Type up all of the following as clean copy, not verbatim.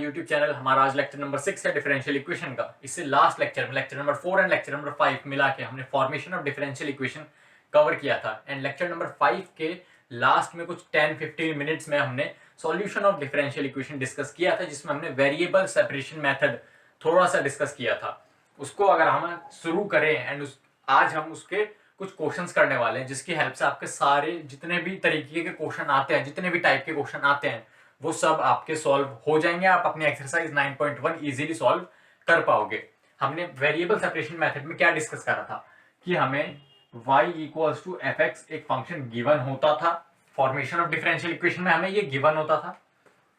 YouTube channel. हमारा आज lecture number 6 है डिफरेंशियल इक्वेशन का। इससे लास्ट लेक्चर में lecture number 4 and lecture number 5 मिला के हमने formation of differential equation cover किया था। एंड लेक्चर नंबर 5 के लास्ट में कुछ 10-15 मिनट्स में हमने solution of differential equation discuss किया था, जिसमें हमने वेरिएबल सेपरेशन मेथड थोड़ा सा डिस्कस किया था। उसको अगर हम शुरू करें एंड आज हम उसके कुछ क्वेश्चंस करने वाले हैं, जिसकी हेल्प से आपके सारे जितने भी तरीके के क्वेश्चन आते हैं, जितने भी टाइप के क्वेश्चन आते हैं, वो सब आपके सॉल्व हो जाएंगे। आप अपनी एक्सरसाइज 9.1 इजीली सॉल्व कर पाओगे। हमने वेरिएबल सेपरेशन मेथड में क्या डिस्कस करा था कि हमें y equals to f x एक फंक्शन गिवन होता था। फॉर्मेशन ऑफ डिफरेंशियल इक्वेशन में हमें ये गिवन होता था।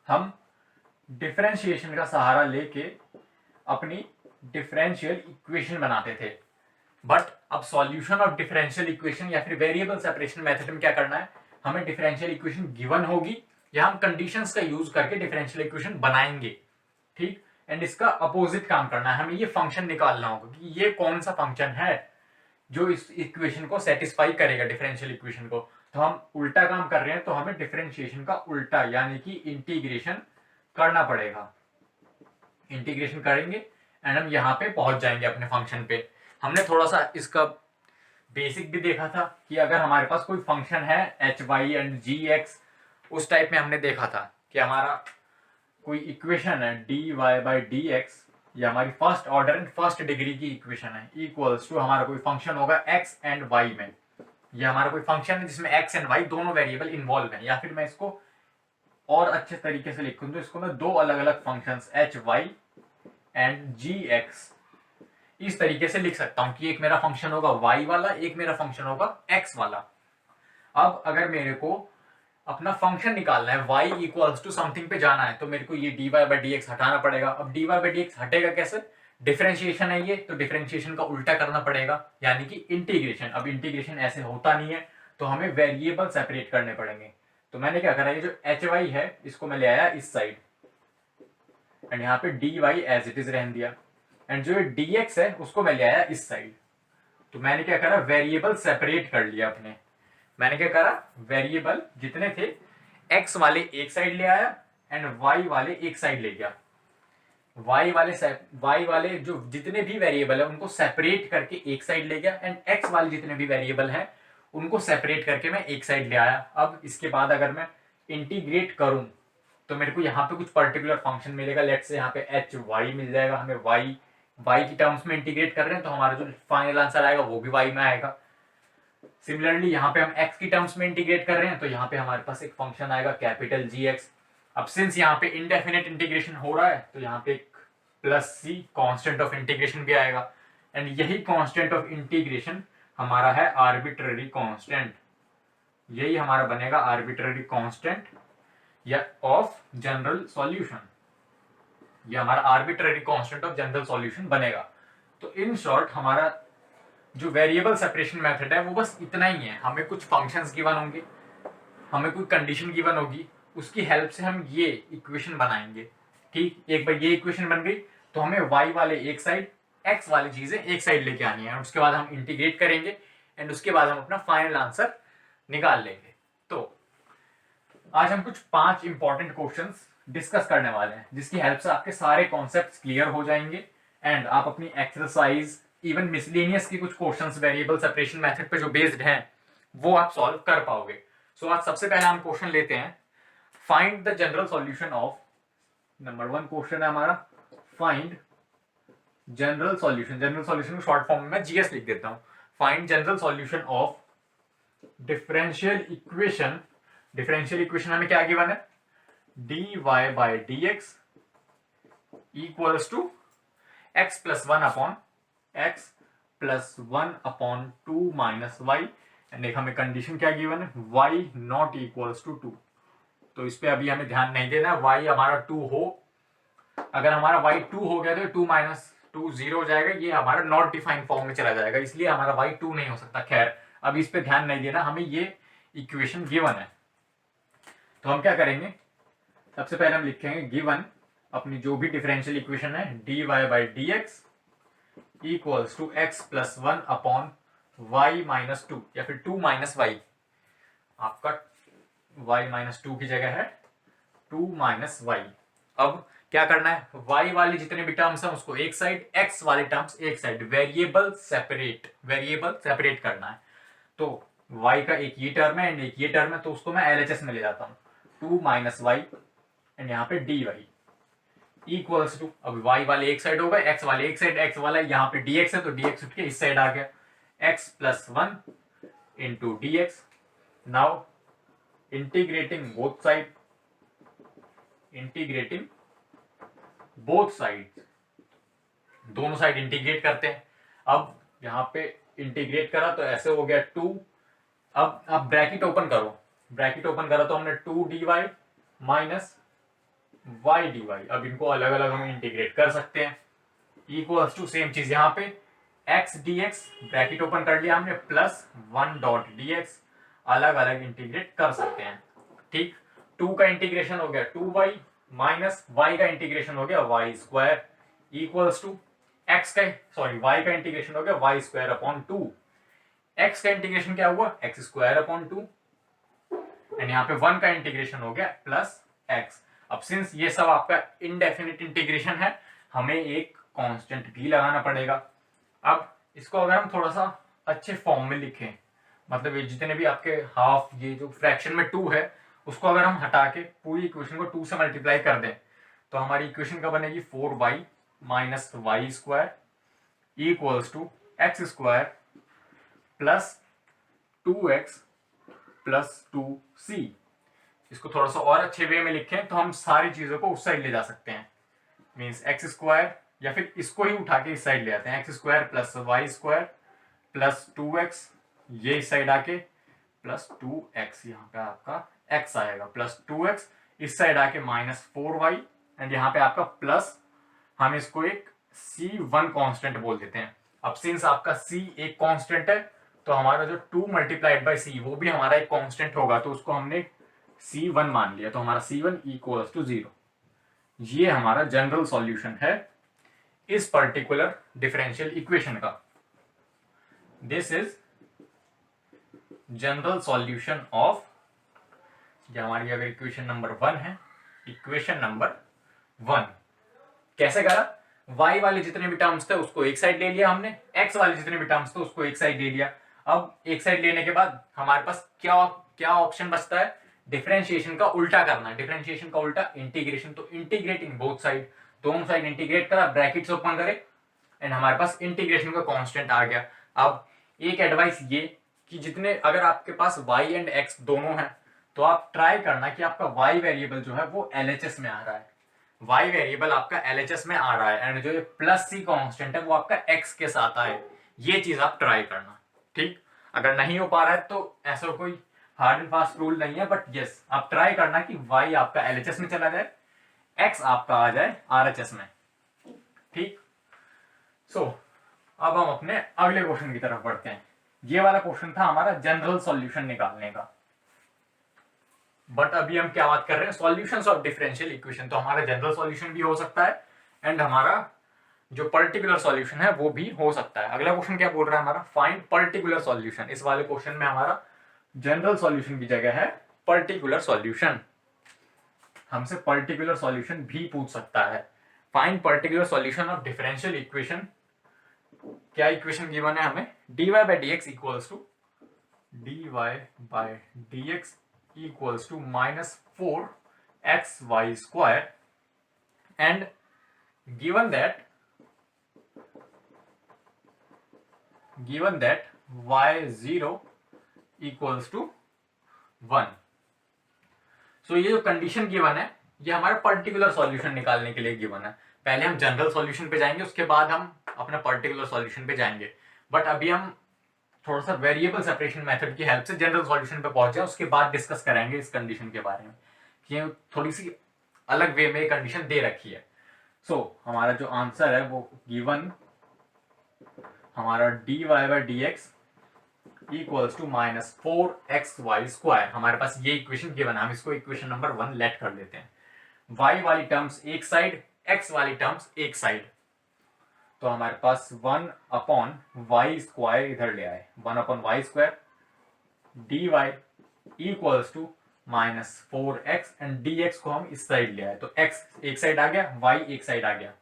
हम डिफरेंशिएशन का सहारा लेके अपनी डिफरेंशियल इक्वेशन बनाते थे। बट अब सॉल्यूशन ऑफ डिफरेंशियल इक्वेशन या फिर वेरिएबल सेपरेशन मेथड में क्या करना है, हमें डिफरेंशियल इक्वेशन गिवन होगी या हम कंडीशंस का यूज करके डिफरेंशियल इक्वेशन बनाएंगे। ठीक, एंड इसका अपोजिट काम करना है। हमें ये फंक्शन निकालना होगा कि ये कौन सा फंक्शन है जो इस इक्वेशन को सेटिस्फाई करेगा, डिफरेंशियल इक्वेशन को। तो हम उल्टा काम कर रहे हैं, तो हमें डिफरेंशिएशन का उल्टा यानी कि इंटीग्रेशन करना पड़ेगा। इंटीग्रेशन करेंगे एंड हम यहाँ पे पहुंच जाएंगे अपने फंक्शन पे। हमने थोड़ा सा इसका बेसिक भी देखा था कि अगर हमारे पास कोई फंक्शन है h y and g x, उस टाइप में हमने देखा था कि हमारा कोई इक्वेशन है d y by d x, ये हमारी first order and first degree की इक्वेशन है, इक्वल्स टू हमारा कोई फंक्शन होगा एक्स एंड वाई में। ये हमारा कोई फंक्शन है जिसमें एक्स एंड वाई दोनों वेरिएबल इन्वॉल्व है। या फिर मैं इसको और अच्छे तरीके से लिखूं तो इसको मैं दो अलग अलग functions h y and g x इस तरीके से लिख सकता हूं कि एक मेरा फंक्शन होगा y वाला, एक मेरा फंक्शन होगा x वाला। अब अगर मेरे को अपना फंक्शन निकालना है y इक्वल्स टू समथिंग पे जाना है, तो मेरे को ये dy बाई डी एक्स हटाना पड़ेगा। अब dy बाई डी एक्स हटेगा कैसे, डिफरेंशिएशन है ये, तो डिफरेंशिएशन का उल्टा करना पड़ेगा यानी कि इंटीग्रेशन। अब इंटीग्रेशन ऐसे होता नहीं है, तो हमें वेरिएबल सेपरेट करने पड़ेंगे। तो मैंने क्या करा, ये जो एच वाई है इसको मैं ले आया इस साइड एंड यहाँ पे d y as it is रहने दिया, एंड जो dx है उसको मैं ले आया इस साइड। तो मैंने क्या करा, वेरिएबल सेपरेट कर लिया अपने। मैंने क्या करा, वेरिएबल जितने थे x वाले एक साइड ले आया एंड y वाले एक साइड ले गया। y वाले जो जितने भी वेरिएबल है उनको सेपरेट करके एक साइड ले गया एंड x वाले जितने भी वेरिएबल हैं उनको सेपरेट करके मैं एक साइड ले आया। अब इसके बाद अगर मैं इंटीग्रेट करूं तो मेरे को यहाँ पे कुछ पर्टिकुलर फंक्शन मिलेगा। लेट्स से यहाँ पे एच वाई मिल जाएगा। हमें y की टर्म्स में इंटीग्रेट कर रहे हैं, तो हमारा जो फाइनल आंसर आएगा वो भी y में आएगा। सिमिलरली यहाँ पे हम x की टर्म्स में इंटीग्रेट कर रहे हैं, तो यहाँ पे हमारे पास एक फंक्शन आएगा कैपिटल gx। अब सिंस यहाँ पे इनडेफिनेट इंटीग्रेशन हो रहा है, तो यहाँ पे एक plus c constant of integration भी आएगा एंड यही कांस्टेंट ऑफ इंटीग्रेशन हमारा है आर्बिट्ररी कांस्टेंट। यही हमारा बनेगा आर्बिट्ररी कांस्टेंट या ऑफ जनरल सॉल्यूशन। ये हमारा arbitrary constant of general solution बनेगा। तो इन शॉर्ट हमारा जो वेरिएबल सेपरेशन मेथड है वो बस इतना ही है। हमें कुछ फंक्शंस गिवन होंगे, हमें कोई कंडीशन गिवन होगी, उसकी हेल्प से हम ये इक्वेशन बनाएंगे। ठीक, एक बार ये इक्वेशन बन गई तो हमें y वाले एक साइड, x वाली चीजें एक साइड लेके आनी है। उसके बाद हम इंटीग्रेट करेंगे एंड उसके बाद हम अपना फाइनल आंसर निकाल लेंगे। तो आज हम कुछ 5 इंपॉर्टेंट क्वेश्चंस डिस्कस करने वाले हैं, जिसकी हेल्प से आपके सारे कॉन्सेप्ट्स क्लियर हो जाएंगे एंड आप अपनी एक्सरसाइज इवन मिसलेनियस की कुछ क्वेश्चंस वेरिएबल सेपरेशन मेथड पे जो बेस्ड हैं वो आप सॉल्व कर पाओगे। सो आज सबसे पहले हम क्वेश्चन लेते हैं, find the general solution of. Number 1 question है हमारा, find general solution. General solution को शॉर्ट फॉर्म में मैं जीएस लिख देता हूं। Find general solution of differential equation. Differential equation हमें क्या गिवन है, dy by d x equals to x plus one upon two minus y and एक हमें कंडीशन क्या गिवन है, y नॉट इक्वल्स टू 2। तो इस पे अभी हमें ध्यान नहीं देना, y हमारा 2 हो। अगर हमारा y 2 हो गया तो 2 माइनस 2 0 हो जाएगा, ये हमारा नॉट डिफाइंड फॉर्म में चला जाएगा, इसलिए हमारा y 2 नहीं हो सकता। खैर अब इस पे ध्यान नहीं देना, हमें ये इक्वेशन गिवन है। तो हम क्या करेंगे, सबसे पहले हम लिखेंगे गिवन अपनी जो भी डिफरेंशियल इक्वेशन है dy by d x equals to x plus 1 upon y minus 2 या फिर 2 माइनस वाई। आपका y माइनस 2 की जगह है 2 माइनस वाई। अब क्या करना है, y वाले जितने भी टर्म्स हैं उसको एक साइड, x वाले टर्म्स एक साइड, वेरिएबल सेपरेट करना है। तो y का एक ये टर्म है एंड एक ये टर्म है, तो उसको मैं LHS में ले जाता हूँ, 2 माइनस वाई एंड यहाँ पे dy इक्वल्स टू, अब y वाले एक साइड हो गए, x वाले एक साइड, x वाला यहाँ पे dx है तो dx उठ के इस साइड आ गया, x plus 1 into D x. Now integrating both side, दोनों साइड इंटीग्रेट करते हैं। अब यहाँ पे इंटीग्रेट करा तो ऐसे हो गया 2, अब आप ब्रैकेट ओपन करो तो हमने 2 dy माइनस y dy, अब इनको अलग अलग हम इंटीग्रेट कर सकते हैं, इक्वल्स टू सेम चीज यहाँ पे x dx, ब्रैकेट ओपन कर लिया हमने, प्लस 1 डॉट dx, अलग अलग इंटीग्रेट कर सकते हैं। ठीक, 2 का इंटीग्रेशन हो गया 2y माइनस y का इंटीग्रेशन हो गया y square equals to y का इंटीग्रेशन हो गया y स्क्वायर अपॉन 2, x का इंटीग्रेशन क्या हुआ x स्क्वायर अपॉन 2 एंड यहाँ पे 1 का इंटीग्रेशन हो गया प्लस x। अब सिंस ये सब आपका इनडेफिनिट इंटीग्रेशन है, हमें एक कांस्टेंट भी लगाना पड़ेगा। अब इसको अगर हम थोड़ा सा अच्छे फॉर्म में लिखें, मतलब ये जितने भी आपके हाफ, ये जो फ्रैक्शन में 2 है उसको अगर हम हटा के पूरी इक्वेशन को 2 से मल्टीप्लाई कर दें तो हमारी इक्वेशन क्या बनेगी, 4y minus y square equals to x square plus 2x plus 2c। इसको थोड़ा सा और अच्छे वे में लिखें तो हम सारी चीजों को उस साइड ले जा सकते हैं, मीन्स एक्स स्क्वायर, या फिर इसको ही उठा के इस साइड ले आते हैं, x square plus y square plus 2x, ये इस साइड आके प्लस 2x, यहाँ पे आपका x आएगा प्लस 2x, इस साइड आके माइनस 4y एंड यहाँ पे आपका प्लस, हम इसको एक c1 कांस्टेंट बोल देते हैं। अब सिंस आपका c एक कांस्टेंट है तो हमारा जो 2 मल्टीप्लाइड बाई c वो भी हमारा एक कांस्टेंट होगा, तो उसको हमने c1 मान लिया, तो हमारा c1 इक्वल्स टू 0। ये हमारा जनरल सॉल्यूशन है इस पर्टिकुलर डिफरेंशियल इक्वेशन का। This is general solution of, जो हमारी अगर इक्वेशन नंबर 1 है, इक्वेशन नंबर 1 कैसे करा, y वाले जितने भी टर्म्स थे उसको एक साइड ले लिया हमने, x वाले जितने भी टर्म्स थे उसको एक साइड ले लिया। अब एक साइड लेने के बाद हमारे पास क्या ऑप्शन बचता है, डिफरेंशिएशन का उल्टा करना। डिफरेंशिएशन का उल्टा इंटीग्रेशन, तो इंटीग्रेटिंग बोथ साइड, दोनों साइड इंटीग्रेट करा, ब्रैकेट्स ओपन करे एंड हमारे पास इंटीग्रेशन का कांस्टेंट आ गया। अब एक एडवाइस ये कि जितने, अगर आपके पास y एंड x दोनों हैं तो आप ट्राई करना कि आपका y वेरिएबल जो है वो LHS में आ रहा है, y वेरिएबल आपका LHS में आ रहा है एंड जो ये प्लस c कांस्टेंट है वो आपका x के साथ आए, ये चीज आप ट्राई करना। ठीक, अगर नहीं हो पा रहा है तो ऐसा कोई हार्ड एंड फास्ट रूल नहीं है, बट यस आप ट्राई करना कि y आपका LHS में चला जाए, x आपका आ जाए RHS में। ठीक, सो अब हम अपने अगले क्वेश्चन की तरफ बढ़ते हैं। ये वाला क्वेश्चन था हमारा जनरल सॉल्यूशन निकालने का, बट अभी हम क्या बात कर रहे हैं, सॉल्यूशंस ऑफ डिफरेंशियल इक्वेशन। तो हमारा जनरल सॉल्यूशन भी हो सकता है एंड हमारा जो पर्टिकुलर सॉल्यूशन है वो भी हो सकता है। अगला क्वेश्चन क्या बोल रहा है हमारा, फाइंड पर्टिकुलर सॉल्यूशन। इस वाले क्वेश्चन में हमारा जनरल सॉल्यूशन की जगह है पर्टिकुलर सॉल्यूशन, हमसे पर्टिकुलर सॉल्यूशन भी पूछ सकता है। Find particular solution of differential equation. क्या इक्वेशन गिवन है हमें, dy by dx equals to equals to minus 4xy square and given that y0 equals to 1। So ये जो कंडीशन गिवन है ये हमारा पर्टिकुलर सॉल्यूशन निकालने के लिए गिवन है। पहले हम जनरल सॉल्यूशन पे जाएंगे, उसके बाद हम अपना पर्टिकुलर सॉल्यूशन पे जाएंगे, बट अभी हम थोड़ा सा वेरिएबल सेपरेशन मेथड की हेल्प से जनरल सॉल्यूशन पे पहुंचे, उसके बाद डिस्कस करेंगे इस कंडीशन के बारे में कि थोड़ी सी अलग वे में कंडीशन दे रखी है। हमारा जो आंसर है वो गिवन हमारा dy by dx equals to minus 4xy square. हमारे पास ये इक्वेशन गिवन है, हम इसको इक्वेशन नंबर 1 लेट कर देते हैं। y वाली टर्म्स एक साइड, x वाली टर्म्स एक साइड, तो हमारे पास 1 अपॉन वाई स्क्वायर इधर ले आए, 1 upon y square dy equals to -4x and dx को हम इस साइड ले आए, तो x एक साइड आ गया, y एक साइड आ गया।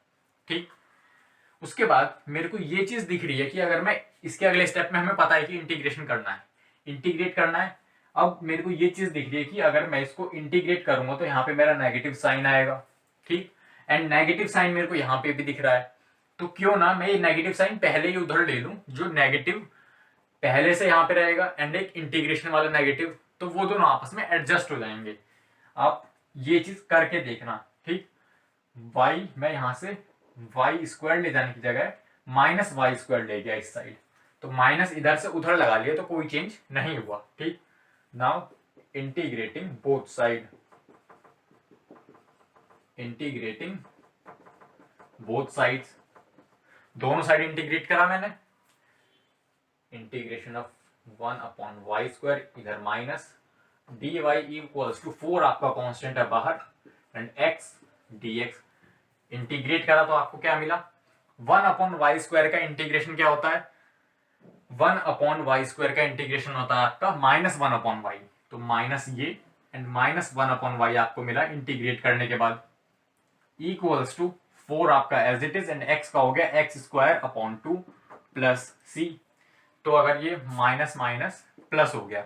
ठीक, उसके बाद मेरे को ये चीज दिख रही है कि अगर मैं इसके अगले स्टेप में, हमें पता है कि इंटीग्रेशन करना है, इंटीग्रेट करना है। अब मेरे को ये चीज दिख रही है कि अगर मैं इसको इंटीग्रेट करूंगा तो यहाँ पे मेरा नेगेटिव साइन आएगा। ठीक, एंड नेगेटिव साइन मेरे को यहाँ पे भी दिख रहा है, तो क्यों ना मैं ये नेगेटिव साइन पहले ही उधर ले लूं, जो नेगेटिव पहले से यहाँ पे रहेगा एंड एक इंटीग्रेशन वाला नेगेटिव, तो वो दोनों आपस में एडजस्ट हो जाएंगे। आप ये चीज करके देखना। ठीक, y मैं यहां से वाई स्क्वायर ले जाने की जगह -y² ले गया इस साइड, तो माइनस इधर से उधर लगा लिया तो कोई चेंज नहीं हुआ। ठीक, now integrating both side, integrating both sides, दोनों साइड इंटीग्रेट करा मैंने। इंटीग्रेशन ऑफ 1/y², इधर माइनस dy इक्वल्स टू 4 आपका कांस्टेंट है बाहर, एंड x dx इंटीग्रेट करा तो आपको क्या मिला, 1/y² का इंटीग्रेशन क्या होता है, 1/y² का इंटीग्रेशन होता है आपका -1/y, तो माइनस ये एंड -1/y आपको मिला इंटीग्रेट करने के बाद, इक्वल्स टू 4 आपका as it is, and x का हो गया x² 2 प्लस c। तो अगर ये माइनस माइनस प्लस हो गया,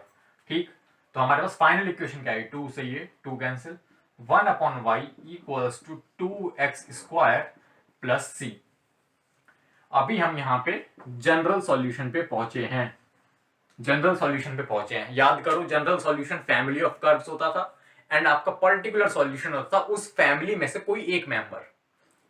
ठीक, तो हमारे पास फाइनल इक्वेशन क्या है, 2 से ये 2 cancel, 1/y equals to 2x² plus c। अभी हम यहाँ पे जनरल सॉल्यूशन पे पहुंचे हैं, जनरल सॉल्यूशन पे पहुंचे हैं। याद करो, general solution family of curves होता था एंड आपका पर्टिकुलर सॉल्यूशन होता था उस फैमिली में से कोई एक मेंबर।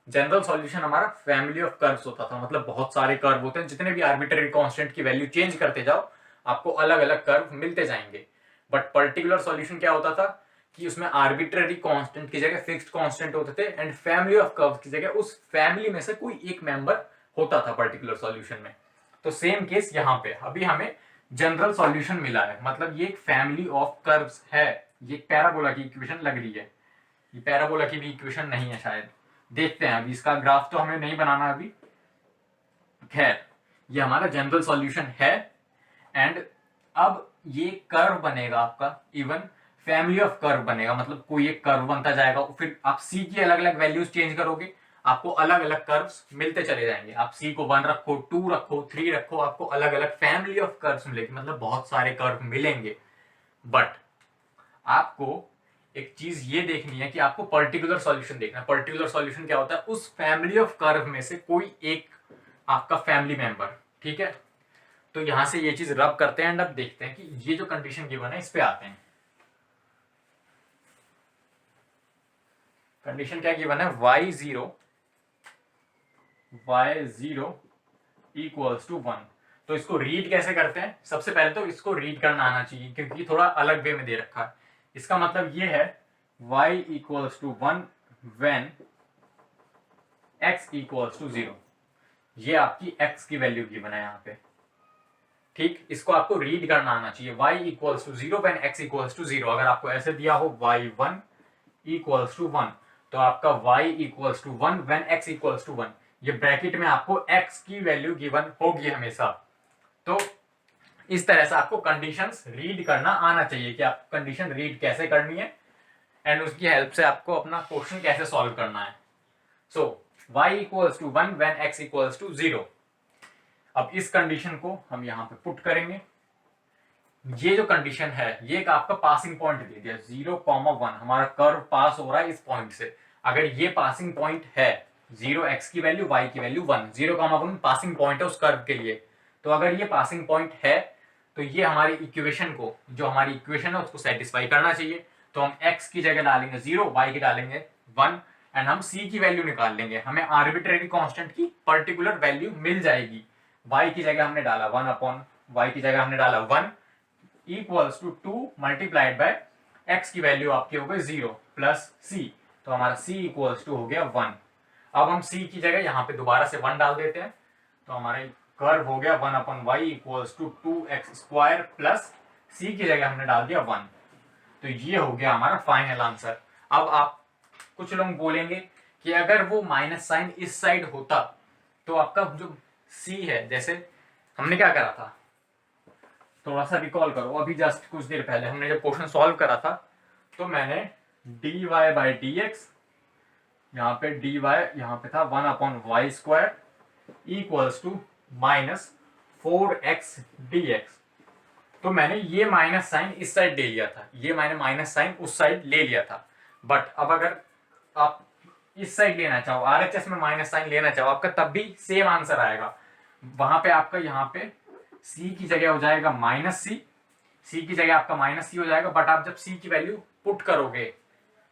जनरल सॉल्यूशन हमारा फैमिली ऑफ कर्व्स होता था, मतलब बहुत सारे कर्व होते हैं, जितने भी आर्बिट्ररी कांस्टेंट की वैल्यू चेंज करते जाओ आपको अलग अलग कर्व मिलते जाएंगे। बट पर्टिकुलर सॉल्यूशन क्या होता था कि उसमें आर्बिट्ररी कांस्टेंट की जगह फिक्स्ड कांस्टेंट होते थे एंड फैमिली ऑफ कर्व्स की जगह उस फैमिली में से कोई एक मेंबर होता था पर्टिकुलर सॉल्यूशन में। तो सेम केस यहाँ पे अभी हमें जनरल सॉल्यूशन मिला है, मतलब ये एक फैमिली ऑफ कर्व्स है। ये पैराबोला की इक्वेशन लग रही है, ये पैराबोला की भी इक्वेशन नहीं है शायद, देखते हैं। अभी इसका ग्राफ तो हमें नहीं बनाना अभी, खैर ये हमारा जनरल सॉल्यूशन है। एंड अब ये कर्व बनेगा आपका, इवन फैमिली ऑफ कर्व बनेगा, मतलब कोई एक कर्व बनता जाएगा, फिर आप सी की अलग अलग वैल्यूज चेंज करोगे, आपको अलग अलग कर्व्स मिलते चले जाएंगे। आप सी को 1 रखो, 2 रखो, 3 रखो, आपको अलग अलग फैमिली ऑफ कर्व्स मिलेगी, मतलब बहुत सारे कर्व मिलेंगे। बट आपको एक चीज ये देखनी है कि आपको पर्टिकुलर सॉल्यूशन देखना है। पर्टिकुलर सॉल्यूशन क्या होता है, उस फैमिली ऑफ कर्व में से कोई एक आपका फैमिली मेंबर। ठीक है, तो यहां से ये चीज रब करते हैं एंड अब देखते हैं कि ये जो कंडीशन गिवन है इस पे आते हैं। कंडीशन क्या गिवन है, y0 इक्वल्स टू 1। तो इसको रीड कैसे करते हैं, सबसे पहले तो इसको रीड करना आना चाहिए क्योंकि थोड़ा अलग वे में दे रखा है। इसका मतलब ये है y equals to 1 when x equals to 0। ये आपकी x की वैल्यू गिवन है यहाँ पे। ठीक, इसको आपको रीड करना आना चाहिए, y equals to 0 when x equals to 0। अगर आपको ऐसे दिया हो y1 इक्वल्स टू 1, तो आपका y equals to 1 when x equals to 1, ये ब्रैकेट में आपको x की वैल्यू गिवन होगी हमेशा। तो इस तरह से आपको कंडीशंस रीड करना आना चाहिए कि आप कंडीशन रीड कैसे करनी है एंड उसकी हेल्प से आपको अपना क्वेश्चन कैसे सॉल्व करना है। So y equals to 1 when x equals to 0। अब इस कंडीशन को हम यहाँ पे पुट करेंगे। ये जो कंडीशन है ये एक आपका पासिंग पॉइंट दे दिया 0,1, हमारा कर्व पास हो रहा है इस पॉइंट से। अगर ये पासिंग पॉइंट है 0 x की वैल्यू y की वैल्यू 1, 0,1 पासिंग पॉइंट है उस कर्व के लिए। तो अगर ये पासिंग पॉइंट है तो ये हमारी इक्वेशन को, जो हमारी इक्वेशन है उसको सेटिस्फाई करना चाहिए। तो हम x की जगह डालेंगे 0, y की डालेंगे 1 एंड हम c की वैल्यू निकाल लेंगे। हमें आर्बिट्रेरी कांस्टेंट की पर्टिकुलर वैल्यू मिल जाएगी। y की जगह हमने डाला 1/y की जगह हमने डाला 1 equals to 2 multiplied by x की वैल्यू आपकी हो गई 0 प्लस c, तो हमारा c इक्वल्स टू हो गया 1। अब हम c की जगह यहाँ पे दोबारा से 1 डाल देते हैं, तो हमारे कर्व हो गया 1/y equals to 2x² plus c की जगह हमने डाल दिया 1। तो ये हो गया हमारा फाइनल आंसर। अब आप कुछ लोग बोलेंगे कि अगर वो माइनस साइन इस साइड होता तो आपका जो c है, जैसे हमने क्या करा था, थोड़ा सा रिकॉल करो, अभी जस्ट कुछ देर पहले हमने जब क्वेश्चन सॉल्व करा था तो मैंने dy बाई डी एक्स, यहाँ पे dy यहाँ पे था 1/y² equals to -4x dx। तो मैंने ये माइनस साइन इस साइड ले लिया था, ये मैंने माइनस साइन उस साइड ले लिया था। बट अब अगर आप इस साइड लेना चाहो, आरएचएस में माइनस साइन लेना चाहो, आपका तब भी सेम आंसर आएगा। वहां पे आपका यहाँ पे सी की जगह हो जाएगा सी की जगह आपका -c हो जाएगा। बट आप जब सी की वैल्यू पुट करोगे,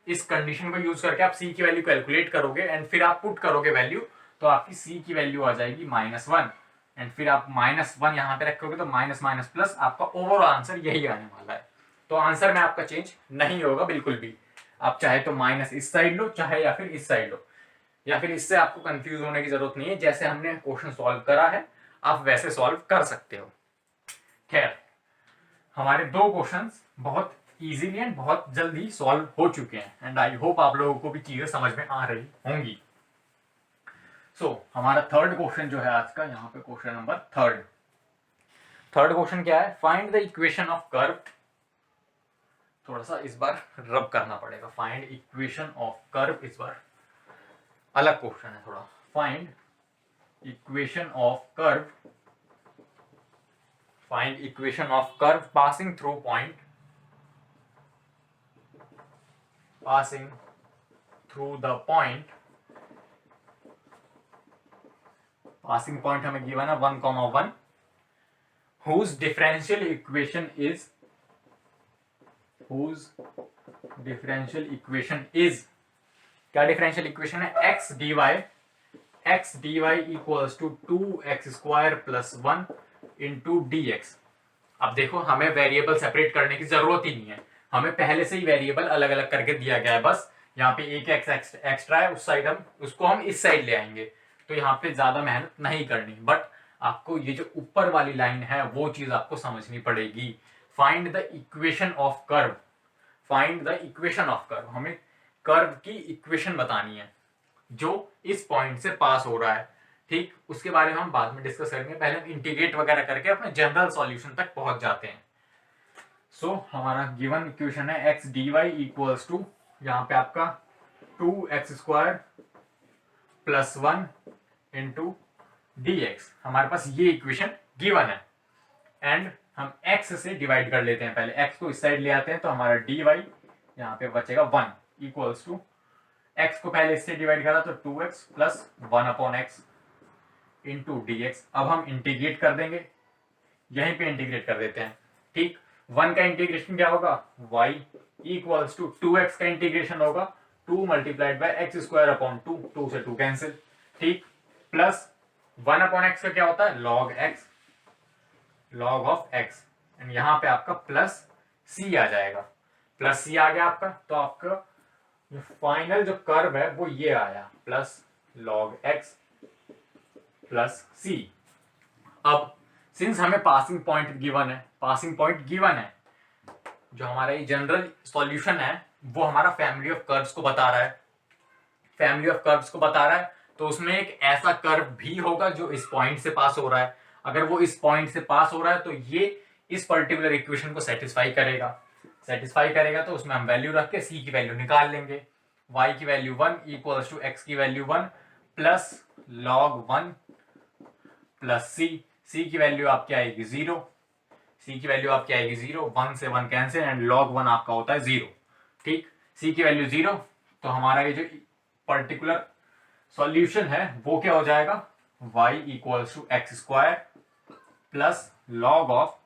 इस कंडीशन को यूज करके आप सी की वैल्यू कैलकुलेट करोगे एंड फिर आप पुट करोगे वैल्यू, तो आपकी सी की वैल्यू आ जाएगी -1 एंड फिर आप -1 यहाँ पे रखोगे तो माइनस माइनस प्लस, आपका ओवरऑल आंसर यही आने वाला है। तो आंसर में आपका चेंज नहीं होगा बिल्कुल भी। आप चाहे तो माइनस इस साइड लो, चाहे या फिर इस साइड लो, या फिर इससे आपको कंफ्यूज होने की जरूरत नहीं है। जैसे हमने क्वेश्चन सॉल्व करा है आप वैसे सॉल्व कर सकते हो। खैर, हमारे 2 क्वेश्चंस बहुत इजीली एंड बहुत जल्दी सॉल्व हो चुके हैं एंड आई होप आप लोगों को भी चीजें समझ में आ रही होंगी। सो हमारा थर्ड क्वेश्चन जो है आज का, यहाँ पे क्वेश्चन नंबर थर्ड क्वेश्चन क्या है, find the equation of curve. थोड़ा सा इस बार रब करना पड़ेगा, फाइंड इक्वेशन ऑफ कर्व, इस बार अलग क्वेश्चन है थोड़ा। Find equation of curve, find equation of curve passing through point, passing through the point, passing point हमें गिवन है 1,1, whose differential equation is क्या डिफरेंशियल इक्वेशन है, x dy equals to 2x² plus 1 into dx। अब देखो हमें variable separate करने की जरूरत ही नहीं है, हमें पहले से ही वेरिएबल अलग अलग करके दिया गया है। बस यहाँ पे एक एक्स एक्स्ट्रा है, उस साइड हम इस साइड ले आएंगे, तो यहाँ पे ज्यादा मेहनत नहीं करनी। बट आपको ये जो ऊपर वाली लाइन है वो चीज आपको समझनी पड़ेगी। Find the equation of curve, find the equation of curve, हमें कर्व की इक्वेशन बतानी है जो इस पॉइंट से पास हो रहा है। ठीक, उसके बारे में हम बाद में डिस्कस करेंगे, पहले हम इंटीग्रेट वगैरह करके अपने जनरल सॉल्यूशन तक पहुंच जाते हैं। सो हमारा गिवन इक्वेशन है x dy इक्वल्स टू, यहाँ पे आपका 2x² प्लस 1 इंटू dx। हमारे पास ये इक्वेशन गिवन है एंड हम x से डिवाइड कर लेते हैं। पहले x को इस साइड ले आते हैं तो हमारा dy यहाँ पे बचेगा 1 इक्वल्स टू, x को पहले इससे डिवाइड करा तो 2x plus 1/x into dx। अब हम इंटीग्रेट कर देंगे, यहीं पे इंटीग्रेट कर देते हैं। ठीक, 1 का इंटीग्रेशन क्या होगा, y इक्वल्स टू 2x का इंटीग्रेशन होगा 2 मल्टीप्लाइड बाय x²/2, 2 से 2 कैंसिल। ठीक, प्लस 1/x का क्या होता है, log x, log of x and यहाँ पे आपका प्लस c आ जाएगा। प्लस c आ गया आपका, तो आपका फाइनल जो कर्व है वो ये आया, plus log x plus c। अब सिंस हमें पासिंग पॉइंट गिवन है, जो हमारा ये जनरल सॉल्यूशन है वो हमारा फैमिली ऑफ कर्व्स को बता रहा है, तो उसमें एक ऐसा कर्व भी होगा जो इस पॉइंट से पास हो रहा है। अगर वो इस पॉइंट से पास हो रहा है तो ये इस पर्टिकुलर इक्वेशन को सेटिस्फाई करेगा, तो उसमें हम वैल्यू रख के c की वैल्यू निकाल लेंगे। y की वैल्यू 1 इक्वल्स टू x की value 1 plus log 1 plus c की वैल्यू आपकी आएगी 0, 1 से 1 कैंसिल एंड log 1 आपका होता है 0। ठीक, c की वैल्यू 0, तो हमारा ये जो पर्टिकुलर सॉल्यूशन है वो क्या हो जाएगा, y equals to x² plus log of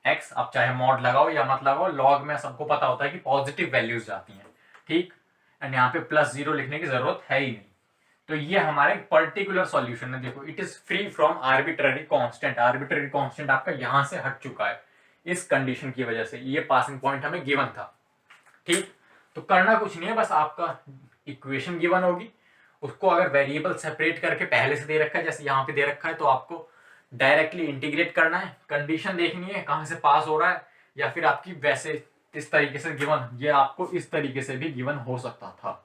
x। अब चाहे मॉड लगाओ या मत लगाओ, log में सबको पता होता है कि पॉजिटिव वैल्यूज जाती हैं। ठीक, एंड यहाँ पे प्लस 0 लिखने की जरूरत है ही नहीं। तो ये हमारा एक पर्टिकुलर सॉल्यूशन है। देखो, it is free from arbitrary constant आपका यहां से हट चुका है इस कंडीशन की वजह से। ये पासिंग पॉइंट हमें गिवन था। ठीक, तो करना कुछ नहीं है, बस आपका इक्वेशन गिवन होगी, उसको अगर वेरिएबल सेपरेट करके पहले से दे रखा है, जैसे यहाँ पे दे रखा है, तो आपको डायरेक्टली इंटीग्रेट करना है, कंडीशन देखनी है कहाँ से पास हो रहा है, या फिर आपकी वैसे इस तरीके से गिवन, ये आपको इस तरीके से भी गिवन हो सकता था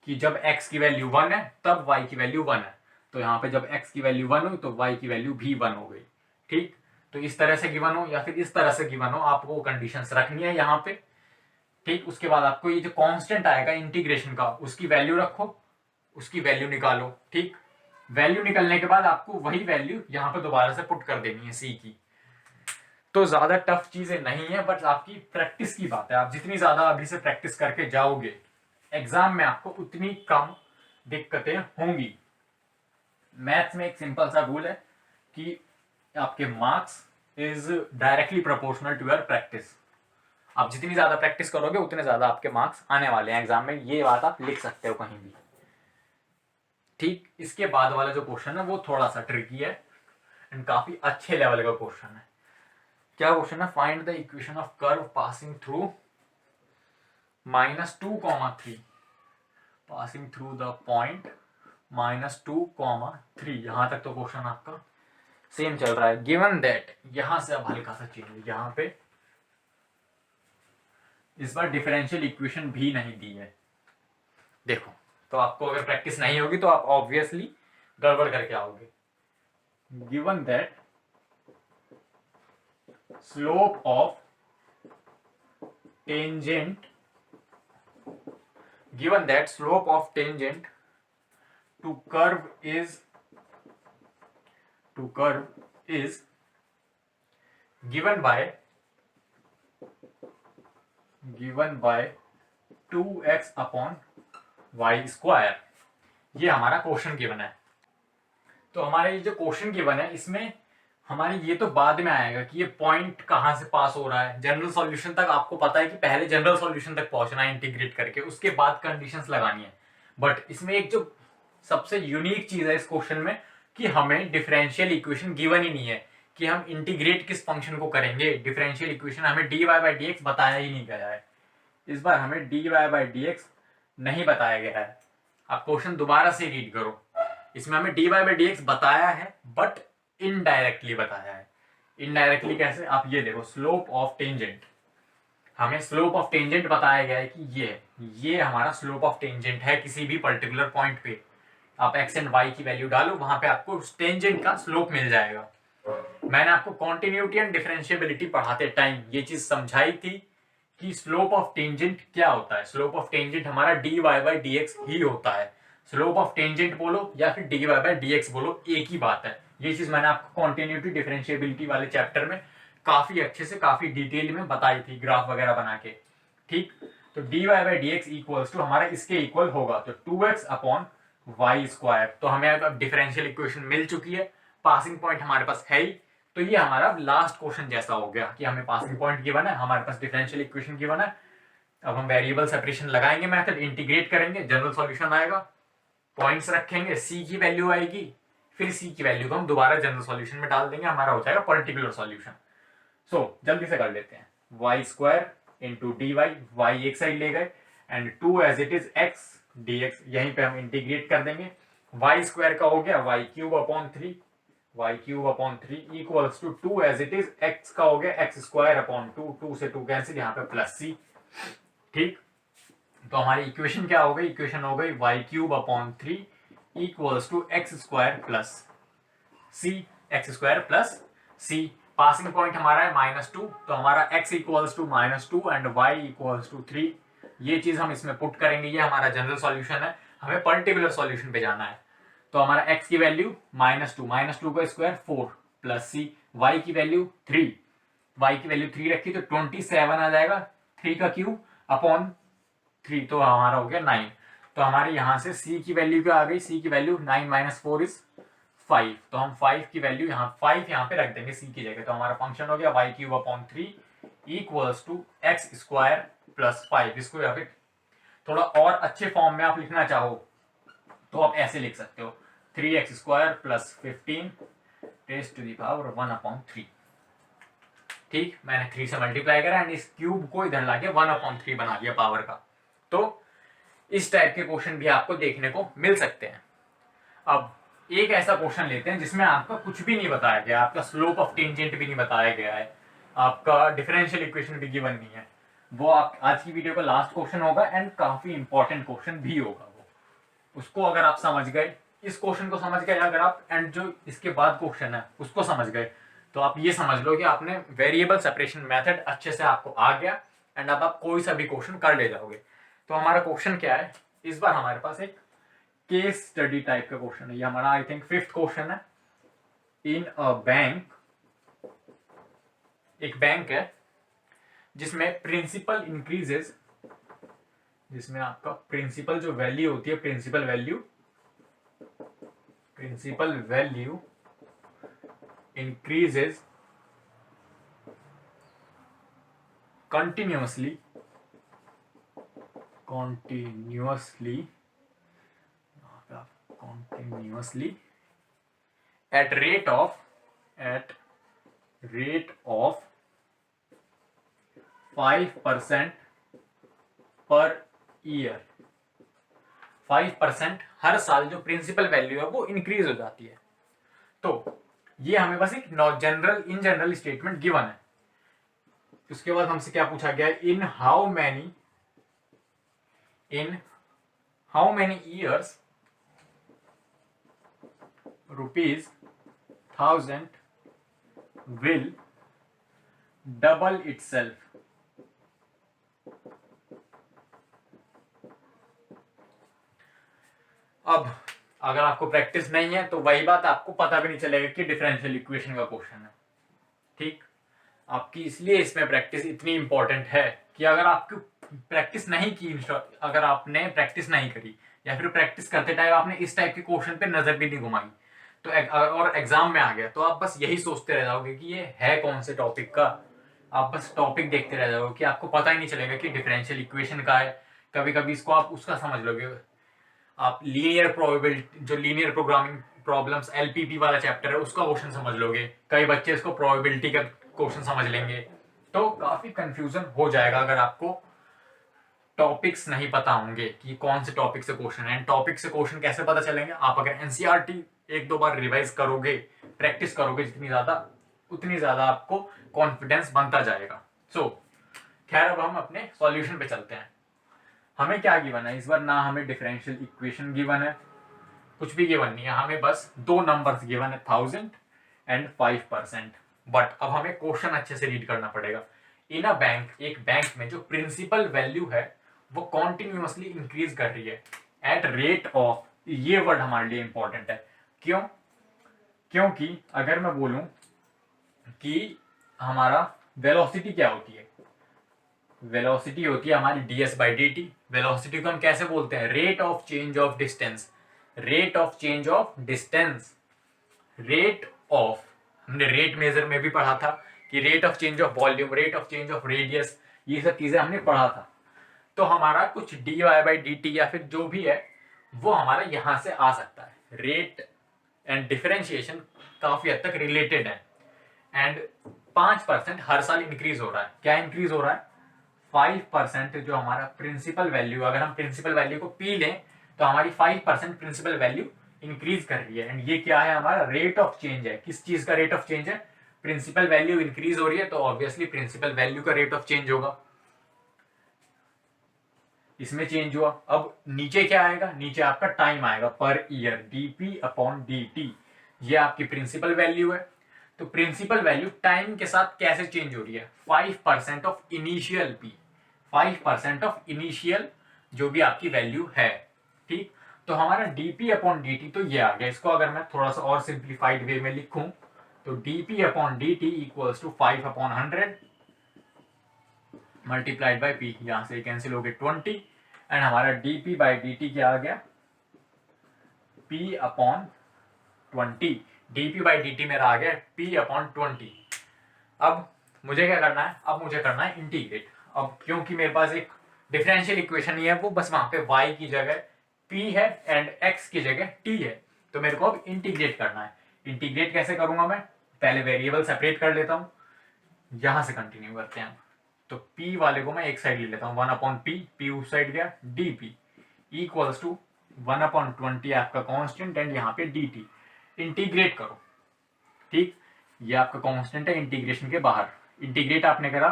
कि जब x की वैल्यू 1 है तब y की वैल्यू 1 है, तो यहाँ पे जब x की वैल्यू 1 हुई तो y की वैल्यू भी 1 हो गई। ठीक, तो इस तरह से गिवन हो या फिर इस तरह से गिवन हो, आपको कंडीशंस रखनी है यहाँ पे, ठीक, उसके बाद आपको ये जो कांस्टेंट आएगा इंटीग्रेशन का, उसकी वैल्यू रखो, उसकी वैल्यू निकालो। ठीक, वैल्यू निकलने के बाद आपको वही वैल्यू यहाँ पे दोबारा से पुट कर देनी है सी की। तो ज्यादा टफ चीजें नहीं है, बट आपकी प्रैक्टिस की बात है। आप जितनी ज्यादा अभी से प्रैक्टिस करके जाओगे एग्जाम में आपको उतनी कम दिक्कतें होंगी। मैथ्स में एक सिंपल सा रूल है कि आपके marks is directly proportional to your practice. आप जितनी ज्यादा प्रैक्टिस करोगे उतने ज्यादा आपके मार्क्स आने वाले हैं एग्जाम में, ये बात आप लिख सकते हो कहीं भी। ठीक, इसके बाद वाला जो क्वेश्चन है वो थोड़ा सा ट्रिकी है एंड काफी अच्छे लेवल का क्वेश्चन है। क्या क्वेश्चन है? Find the equation of curve passing through -2, 3 passing through the point -2, 3। यहां तक तो क्वेश्चन आपका सेम चल रहा है। गिवन दैट, यहां से अब हल्का सा चेंज, यहां पे इस बार डिफरेंशियल इक्वेशन भी नहीं दी है। देखो, तो आपको अगर प्रैक्टिस नहीं होगी तो आप ऑब्वियसली गड़बड़ करके आओगे। Given that slope of tangent, given that slope of tangent to curve is given by 2x upon y square. ये हमारा क्वेश्चन गिवन है। तो हमारे ये जो क्वेश्चन गिवन है इसमें हमारे ये तो बाद में आएगा कि ये पॉइंट कहां से पास हो रहा है। जनरल सॉल्यूशन तक आपको पता है कि पहले जनरल सॉल्यूशन तक पहुंचना है इंटीग्रेट करके, उसके बाद कंडीशंस लगानी है। बट इसमें एक जो सबसे यूनिक चीज है इस क्वेश्चन में कि हमें डिफरेंशियल इक्वेशन गिवन ही नहीं है कि हम इंटीग्रेट किस फंक्शन को करेंगे। डिफरेंशियल इक्वेशन हमें dy बाई डी एक्स बताया ही नहीं गया है। इस बार हमें dy बाई डी एक्स नहीं बताया गया है। आप क्वेश्चन दोबारा से रीड करो, इसमें हमें dy बाई डी एक्स बताया है बट इनडायरेक्टली बताया है। इनडायरेक्टली कैसे? आप ये देखो, स्लोप ऑफ टेंजेंट, हमें स्लोप ऑफ टेंजेंट बताया गया है कि ये हमारा स्लोप ऑफ टेंजेंट है किसी भी पर्टिकुलर पॉइंट पे। आप एक्स एंड वाई की वैल्यू डालो, वहां पे आपको टेंजेंट का स्लोप मिल जाएगा। मैंने आपको कॉन्टिन्यूटी एंड डिफरेंशिएबिलिटी पढ़ाते टाइम ये चीज समझाई थी कि स्लोप ऑफ टेंजेंट क्या होता है। स्लोप ऑफ टेंजेंट हमारा dy बाई डी एक्स ही होता है। स्लोप ऑफ टेंजेंट बोलो या फिर dy बाई डी एक्स बोलो, एक ही बात है। ये चीज मैंने आपको कॉन्टिन्यूटी डिफरेंशिएबिलिटी वाले चैप्टर में काफी अच्छे से काफी डिटेल में बताई थी, ग्राफ वगैरह बना के। ठीक, तो dy by d x equals to हमारा इसके इक्वल होगा, तो 2x अपॉन वाई स्क्वायर। तो हमें अब डिफरेंशियल इक्वेशन मिल चुकी है, पासिंग पॉइंट हमारे पास है ही। तो ये हमारा लास्ट क्वेश्चन जैसा हो गया कि हमें पासिंग पॉइंट गिवन है, हमारे पास डिफरेंशियल इक्वेशन गिवन है। अब हम वेरिएबल सेपरेशन लगाएंगे, मेथड इंटीग्रेट करेंगे, जनरल सॉल्यूशन आएगा, पॉइंट्स रखेंगे, सी की वैल्यू आएगी, फिर सी की वैल्यू को हम दोबारा जनरल सॉल्यूशन में डाल देंगे, हमारा हो जाएगा पर्टिकुलर सॉल्यूशन। सो जल्दी से कर लेते हैं। Y square into d y, y एक साइड ले गए and 2 as it is x d x, यहीं पे हम इंटीग्रेट कर देंगे। वाई स्क्वायर का हो गया y cube upon 3, y cube upon 3 equals to 2 as it is x का हो गया एक्स स्क्वायर अपॉन 2, 2 से 2 कैंसिल, यहाँ पे प्लस सी। ठीक, तो हमारी इक्वेशन क्या हो गई? इक्वेशन हो गई y cube upon 3 equals to x square plus c, x square plus c. Passing point हमारा है -2, तो हमारा x equals to -2 and y equals to 3। ये चीज हम इसमें पुट करेंगे, ये हमारा जनरल सॉल्यूशन है। हमें पर्टिकुलर सॉल्यूशन पे जाना है। तो हमारा x की वैल्यू -2 का स्क्वायर 4 प्लस सी, y की वैल्यू 3, y की वैल्यू 3 रखी तो 27 आ जाएगा, 3 का क्यूब अपॉन 3, तो हमारा हो गया 9। तो हमारे यहां से c की वैल्यू क्या आ गई? c की वैल्यू 9 - 4 इज 5, तो हम 5 की वैल्यू यहाँ 5 यहाँ पे रख देंगे c की जगह। तो हमारा फंक्शन हो गया y cube upon 3 equals to x square plus 5। इसको या फिर थोड़ा और अच्छे फॉर्म में आप लिखना चाहो तो आप ऐसे लिख सकते हो, 3x square plus 15 raise to the power 1 upon 3। ठीक, मैंने 3 से मल्टीप्लाई करा एंड इस क्यूब को इधर लाके 1 अपॉन 3 बना दिया पावर का। तो इस टाइप के क्वेश्चन भी आपको देखने को मिल सकते हैं। अब एक ऐसा क्वेश्चन लेते हैं जिसमें आपका कुछ भी नहीं बताया गया, आपका स्लोप ऑफ टेंजेंट भी नहीं बताया गया है, आपका डिफरेंशियल इक्वेशन भी गिवन नहीं है। वो आप आज की वीडियो का लास्ट क्वेश्चन होगा एंड काफी इंपॉर्टेंट क्वेश्चन भी होगा। वो उसको अगर आप समझ गए, इस क्वेश्चन को समझ गए अगर आप, एंड जो इसके बाद क्वेश्चन है उसको समझ गए, तो आप ये समझ लो कि आपने वेरिएबल सेपरेशन मेथड अच्छे से आपको आ गया एंड अब आप कोई सा भी क्वेश्चन कर ले जाओगे। तो हमारा क्वेश्चन क्या है, इस बार हमारे पास एक केस स्टडी टाइप का क्वेश्चन है। ये हमारा आई थिंक 5th क्वेश्चन है। इन अ बैंक, एक बैंक है जिसमें प्रिंसिपल इंक्रीजेस, जिसमें आपका प्रिंसिपल जो वैल्यू होती है, principal value increases continuously at rate of 5% per year. 5% हर साल जो प्रिंसिपल वैल्यू है वो इंक्रीज हो जाती है। तो ये हमें बस एक इन जनरल स्टेटमेंट गिवन है। उसके बाद हमसे क्या पूछा गया है, in how many years ₹1000 will double itself. अब अगर आपको प्रैक्टिस नहीं है तो वही बात, आपको पता भी नहीं चलेगा कि डिफरेंशियल इक्वेशन का क्वेश्चन है। ठीक, आपकी इसलिए इसमें प्रैक्टिस इतनी इंपॉर्टेंट है कि अगर आपकी प्रैक्टिस नहीं की, अगर आपने प्रैक्टिस नहीं करी या फिर प्रैक्टिस करते टाइम आपने इस टाइप के क्वेश्चन पे नजर भी नहीं घुमाई तो और एग्जाम में आ गया तो आप बस यही सोचते रह जाओगे कि ये है कौन से टॉपिक का। आप बस टॉपिक देखते रह जाओगे कि आपको पता ही नहीं चलेगा कि डिफरेंशियल इक्वेशन का है। कभी कभी इसको आप उसका समझ लोगे, आप लीनियर प्रोबेबिलिटी, जो लीनियर प्रोग्रामिंग प्रॉब्लम्स एलपीपी वाला चैप्टर है उसका क्वेश्चन समझ लोगे। कई बच्चे इसको प्रोबेबिलिटी का क्वेश्चन समझ लेंगे। तो काफी कंफ्यूजन हो जाएगा अगर आपको टॉपिक्स नहीं पता होंगे कि कौन से टॉपिक से क्वेश्चन है। टॉपिक से क्वेश्चन कैसे पता चलेंगे, आप अगर एनसीईआरटी एक दो बार रिवाइज करोगे, प्रैक्टिस करोगे जितनी ज्यादा, उतनी ज्यादा आपको कॉन्फिडेंस बनता जाएगा। सो खैर, अब हम अपने सॉल्यूशन पे चलते हैं। हमें क्या गिवन है इस बार, ना हमें डिफरेंशियल इक्वेशन गिवन है, कुछ भी गिवन नहीं है, हमें बस दो नंबर्स गिवन है 1000 एंड 5%। बट अब हमें क्वेश्चन अच्छे से रीड करना पड़ेगा। इन अ बैंक, एक बैंक में जो प्रिंसिपल वैल्यू है वो कॉन्टिन्यूसली इंक्रीज कर रही है एट रेट ऑफ, ये वर्ड हमारे लिए इंपॉर्टेंट है। क्यों? क्योंकि अगर मैं बोलूं कि हमारा वेलोसिटी क्या होती है, वेलोसिटी होती है हमारी ds/dt। वेलोसिटी को हम कैसे बोलते हैं, rate of change of distance. Rate of change of distance, rate of, हमने रेट मेजर में भी पढ़ा था कि rate of change of volume, rate of change of radius, ये सब चीजें हमने पढ़ा था। तो हमारा कुछ dy/dt या फिर जो भी है वो हमारा यहां से आ सकता है। रेट एंड डिफरेंशिएशन काफी हद तक रिलेटेड है। एंड 5% हर साल इंक्रीज हो रहा है। क्या इंक्रीज हो रहा है? 5% जो हमारा प्रिंसिपल वैल्यू, अगर हम प्रिंसिपल वैल्यू को पी लें तो हमारी 5% प्रिंसिपल वैल्यू इंक्रीज कर रही है। एंड ये क्या है, हमारा रेट ऑफ चेंज है। किस चीज का रेट ऑफ चेंज है? प्रिंसिपल वैल्यू इंक्रीज हो रही है तो ऑब्वियसली प्रिंसिपल वैल्यू का रेट ऑफ चेंज होगा, इसमें चेंज हुआ। अब नीचे क्या आएगा, नीचे आपका टाइम आएगा पर ईयर, dp/dt। ये आपकी प्रिंसिपल वैल्यू है। तो प्रिंसिपल वैल्यू टाइम के साथ कैसे चेंज हो रही है? 5% of initial P, 5% of initial जो भी आपकी वैल्यू है। ठीक, तो हमारा dp/dt तो ये आ गया। इसको अगर मैं थोड़ा सा और सिंप्लीफाइड वे में लिखूं तो dp/dt equals to 5/100 multiplied by p, यहां से कैंसिल हो गए 20 एंड हमारा dp/dt क्या आ गया, p/20। dp/dt मेरा आ गया p/20। अब मुझे क्या करना है, अब मुझे करना है इंटीग्रेट। अब क्योंकि मेरे पास एक डिफरेंशियल इक्वेशन नहीं है, वो बस वहां पे y की जगह p है एंड x की जगह t है, तो मेरे को अब इंटीग्रेट करना है। इंटीग्रेट कैसे करूंगा मैं, पहले वेरिएबल सेपरेट कर लेता हूं, यहां से कंटिन्यू करते हैं। तो p वाले को मैं एक साइड ले लेता हूं, 1/p, p उस साइड गया, dp इक्वल्स टू 1/20 आपका कांस्टेंट एंड यहाँ पे dt। इंटीग्रेट करो। ठीक, ये आपका कांस्टेंट है इंटीग्रेशन के बाहर। इंटीग्रेट आपने करा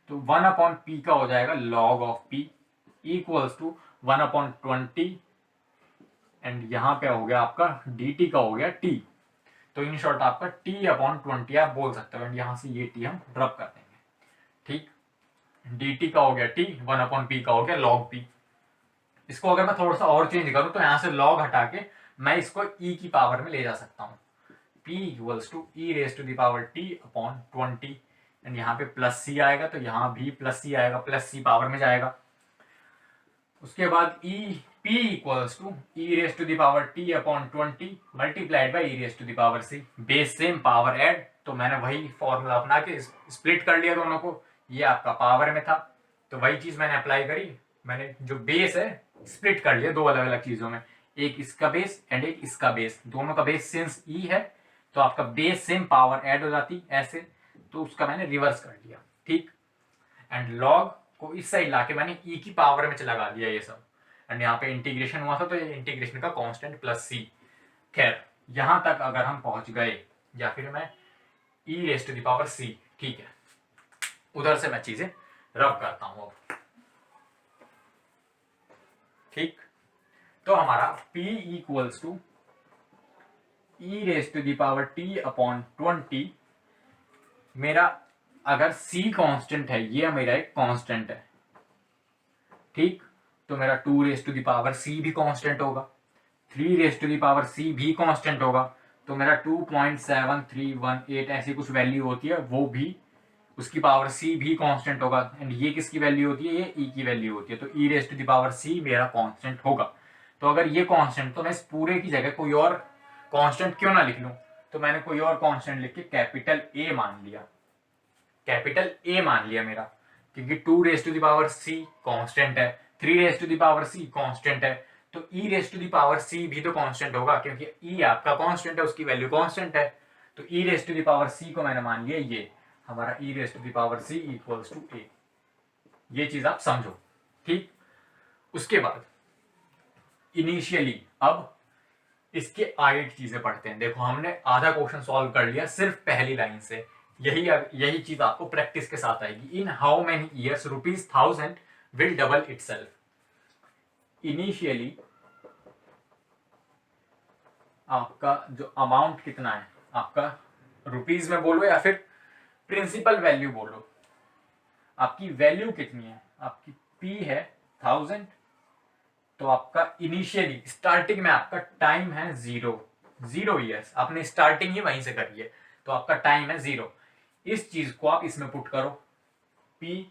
तो 1/p का हो जाएगा log of p equals to 1/20 and यहाँ पे हो गया आपका dt का हो गया t। तो इन शॉर्ट आपका t/20 आप बोल सकते हो एंड यहाँ से ये t हम ड्रॉप कर देंगे। ठीक, dt का हो गया t, 1/p का हो गया log p। इसको अगर मैं थोड़ा सा और चेंज करूं तो यहाँ से log हटा के मैं इसको e की पावर में ले जा सकता हूँ, p equals to e raise to the power t upon 20, and यहाँ पे प्लस c आएगा तो यहाँ भी प्लस c आएगा, प्लस c पावर में जाएगा। उसके बाद p equals to e raise to the power t upon 20 multiplied by e raise to the power c, base same power add, तो मैंने वही फॉर्मूला अपना के स्प्लिट कर लिया दोनों को, ये आपका पावर में था तो वही चीज मैंने अप्लाई करी, मैंने जो बेस है स्प्लिट कर लिया दो अलग अलग चीजों में, एक इसका बेस एंड एक इसका बेस, दोनों का बेस सिंस ई है तो आपका बेस सेम पावर ऐड हो जाती ऐसे, तो उसका मैंने रिवर्स कर लिया, ठीक। एंड लॉग को इस साइड लाके मैंने ई की पावर में लगा दिया ये सब, एंड यहाँ पे इंटीग्रेशन हुआ था तो ये इंटीग्रेशन का कांस्टेंट प्लस सी। खैर यहां तक अगर हम पहुंच गए, या फिर मैं ई रेज टू द पावर सी, ठीक है, उधर से मैं चीजें रब करता हूं अब, ठीक। तो हमारा p equals to e raise to the power t upon 20, मेरा अगर c कांस्टेंट है, ये मेरा एक कांस्टेंट है, ठीक, तो मेरा 2 raise to the power c भी कांस्टेंट होगा, 3 raise to the power c भी कांस्टेंट होगा, तो मेरा 2.7318 ऐसी कुछ वैल्यू होती है, वो भी उसकी पावर c भी कांस्टेंट होगा, एंड ये किसकी वैल्यू होती है, ये e की वैल्यू होती है, तो e raise to the power c मेरा कांस्टेंट होगा। तो अगर ये कांस्टेंट, तो मैं इस पूरे की जगह कोई और कांस्टेंट क्यों ना लिख लूं, तो मैंने कोई और कांस्टेंट लिख के कैपिटल A मान लिया, कैपिटल A मान लिया मेरा, क्योंकि 2 raise to the power c constant है, 3 raise to the power c constant है, तो e raise to the power c भी तो कांस्टेंट होगा, क्योंकि e आपका कांस्टेंट है, उसकी वैल्यू कांस्टेंट है, तो e raise to the power c को मैंने मान लिया ये हमारा e raise to the power c equals to a, ये चीज आप समझो, ठीक। उसके बाद इनिशियली अब इसके आगे की चीजें पढ़ते हैं। देखो हमने आधा क्वेश्चन सॉल्व कर लिया सिर्फ पहली लाइन से, यही चीज आपको प्रैक्टिस के साथ आएगी। In how many years ₹1000 will double itself. Initially आपका जो अमाउंट कितना है, आपका रुपीज में बोलो या फिर प्रिंसिपल वैल्यू बोलो, आपकी वैल्यू कितनी है, आपकी p है 1000, तो आपका इनिशियली स्टार्टिंग में आपका टाइम है 0 ईयर्स, आपने स्टार्टिंग ही वहीं से करी है, तो आपका टाइम है 0। इस चीज को आप इसमें पुट करो, p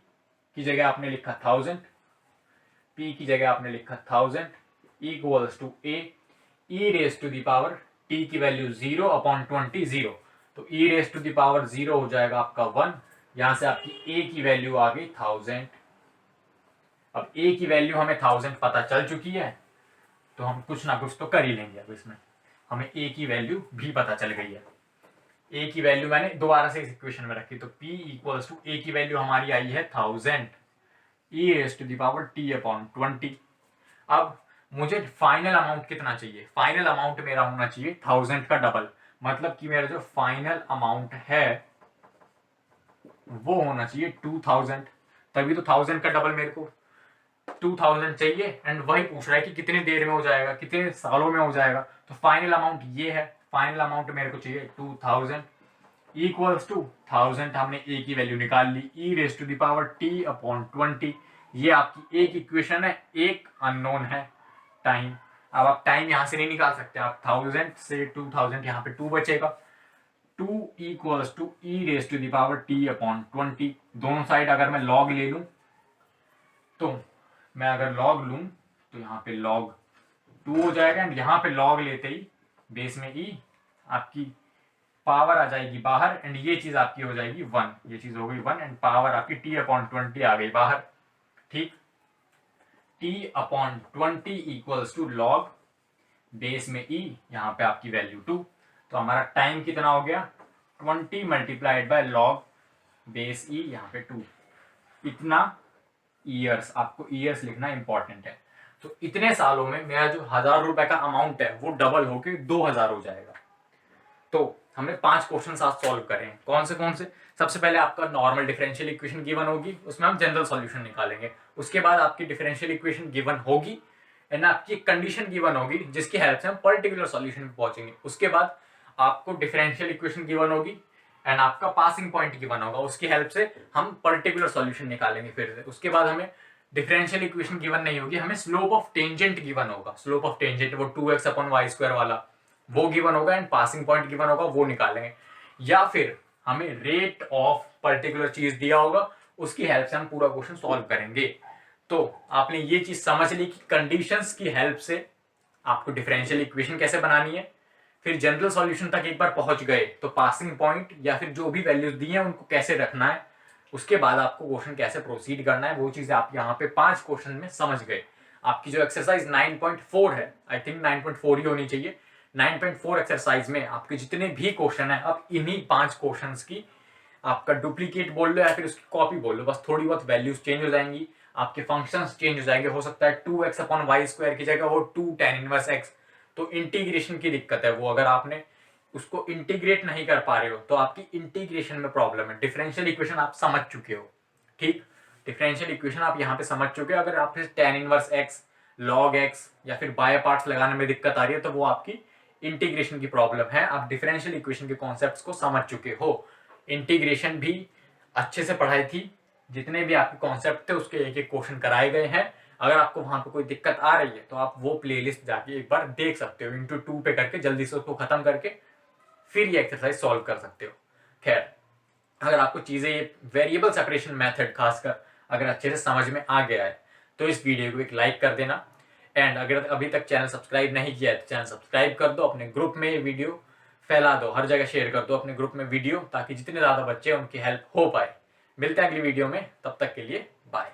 की जगह आपने लिखा 1000, p की जगह आपने लिखा 1000 equals to a, e raise to the power t की वैल्यू 0 अपॉन 20 0, तो e raise to the power 0 हो जाएगा आपका 1, यहां से आपकी a की वैल्यू आ गई 1000। अब a की वैल्यू हमें 1000 पता चल चुकी है, तो हम कुछ ना कुछ तो कर ही लेंगे। अब इसमें हमें a की वैल्यू भी पता चल गई है, a की वैल्यू मैंने दोबारा से इस इक्वेशन में रखी, तो p इक्वल्स टू a की वैल्यू हमारी आई है 1000 e raise to the power t upon 20। अब मुझे फाइनल अमाउंट कितना चाहिए, फाइनल अमाउंट मेरा होना चाहिए 1000 का डबल, मतलब कि मेरा जो फाइनल अमाउंट है वो होना चाहिए 2000, तभी तो 1000 का डबल मेरे को 2000 चाहिए, एंड वही पूछ रहा है कि कितने देर में हो जाएगा, कितने सालों में हो जाएगा, तो फाइनल अमाउंट ये है, फाइनल अमाउंट मेरे को चाहिए 2000 इक्वल्स टू 1000, हमने a की वैल्यू निकाल ली, e raise to the power t upon 20, ये आपकी एक इक्वेशन है, एक अननोन है टाइम। अब आप टाइम यहां से नहीं निकाल सकते, आप 1000 से 2000 यहाँ पे 2 बचेगा, 2 equals to e raise to the power t upon 20, दोनों साइड अगर मैं लॉग ले लूं, तो मैं अगर लॉग लूं तो यहाँ पे लॉग 2 हो जाएगा, एंड यहाँ पे लॉग लेते ही बेस में e, आपकी पावर आ जाएगी बाहर, एंड ये चीज आपकी हो जाएगी 1, ये चीज हो गई 1, एंड पावर आपकी t अपॉन 20 आ गई बाहर, ठीक। t upon 20 equals to log base में e, यहाँ पे आपकी वैल्यू 2, तो हमारा टाइम कितना हो गया 20 multiplied by log base e, यहाँ पे 2, इतना ईयर्स, आपको ईयर्स लिखना इंपॉर्टेंट है। तो इतने सालों में मेरा जो 1000 रुपए का अमाउंट है वो डबल होके 2000 हो जाएगा। तो हमने 5 क्वेश्चन आज सॉल्व करे हैं, कौन से सबसे पहले आपका नॉर्मल डिफरेंशियल इक्वेशन गिवन होगी, उसमें हम जनरल सॉल्यूशन निकालेंगे। उसके बाद आपकी डिफरेंशियल इक्वेशन गिवन होगी एंड आपकी एक कंडीशन गिवन होगी जिसकी हेल्प से हम पर्टिकुलर सॉल्यूशन पे पहुंचेंगे। उसके बाद आपको डिफरेंशियल इक्वेशन गिवन होगी एंड आपका पासिंग पॉइंट गिवन होगा, उसकी हेल्प से हम पर्टिकुलर सॉल्यूशन निकालेंगे फिर से। उसके बाद हमें डिफरेंशियल इक्वेशन गिवन नहीं होगी, हमें स्लोप ऑफ टेंजेंट गिवन होगा। स्लोप ऑफ टेंजेंट वो 2x/y² वाला वो गिवन होगा एंड पासिंग पॉइंट गिवन होगा, वो निकालेंगे। या फिर हमें रेट ऑफ पर्टिकुलर चीज दिया होगा, उसकी हेल्प से हम पूरा क्वेश्चन सॉल्व करेंगे। तो आपने ये चीज समझ ली कि कंडीशंस की हेल्प से आपको डिफरेंशियल इक्वेशन कैसे बनानी है। फिर जनरल सॉल्यूशन तक एक बार पहुंच गए तो पासिंग पॉइंट या फिर जो भी वैल्यूज दी हैं उनको कैसे रखना है, उसके बाद आपको क्वेश्चन कैसे प्रोसीड करना है, वो चीजें आप यहाँ पे 5 क्वेश्चन में समझ गए। आपकी जो एक्सरसाइज 9.4 है, आई थिंक 9.4 ही होनी चाहिए, 9.4 एक्सरसाइज में आपके जितने भी क्वेश्चन है, अब इन्हीं 5 क्वेश्चन की आपका डुप्लीकेट बोल लो या फिर उसकी कॉपी बोल लो, बस थोड़ी बहुत वैल्यूज चेंज हो जाएंगी, आपके फंक्शंस चेंज हो जाएंगे। हो सकता है 2x/y² की जगह हो 2 tan इनवर्स x। तो इंटीग्रेशन की दिक्कत है, वो अगर आपने उसको इंटीग्रेट नहीं कर पा रहे हो तो आपकी इंटीग्रेशन में प्रॉब्लम है। डिफरेंशियल इक्वेशन आप समझ चुके हो, ठीक, डिफरेंशियल इक्वेशन आप यहाँ पे समझ चुके हो। अगर आप tan inverse x, log x या फिर बाय पार्ट्स लगाने में दिक्कत आ रही है तो वो आपकी इंटीग्रेशन की प्रॉब्लम है। आप डिफरेंशियल इक्वेशन के कॉन्सेप्ट्स को समझ चुके हो। इंटीग्रेशन भी अच्छे से पढ़ाई थी, जितने भी आपके कॉन्सेप्ट थे उसके एक एक क्वेश्चन कराए गए हैं। अगर आपको वहां पे कोई दिक्कत आ रही है तो आप वो प्लेलिस्ट जाके एक बार देख सकते हो, इंटू 2 पे करके जल्दी से उसको खत्म करके फिर ये एक्सरसाइज सॉल्व कर सकते हो। खैर, अगर आपको चीजें वेरिएबल सेपरेशन मेथड खासकर अगर अच्छे से समझ में आ गया है तो इस वीडियो को एक लाइक कर देना। एंड अगर अभी तक चैनल सब्सक्राइब नहीं किया है तो चैनल सब्सक्राइब कर दो, अपने ग्रुप में ये वीडियो फैला दो, हर जगह शेयर कर दो अपने ग्रुप में वीडियो, ताकि जितने ज्यादा बच्चे हैं उनकी हेल्प हो पाए। मिलते हैं अगली वीडियो में, तब तक के लिए बाय।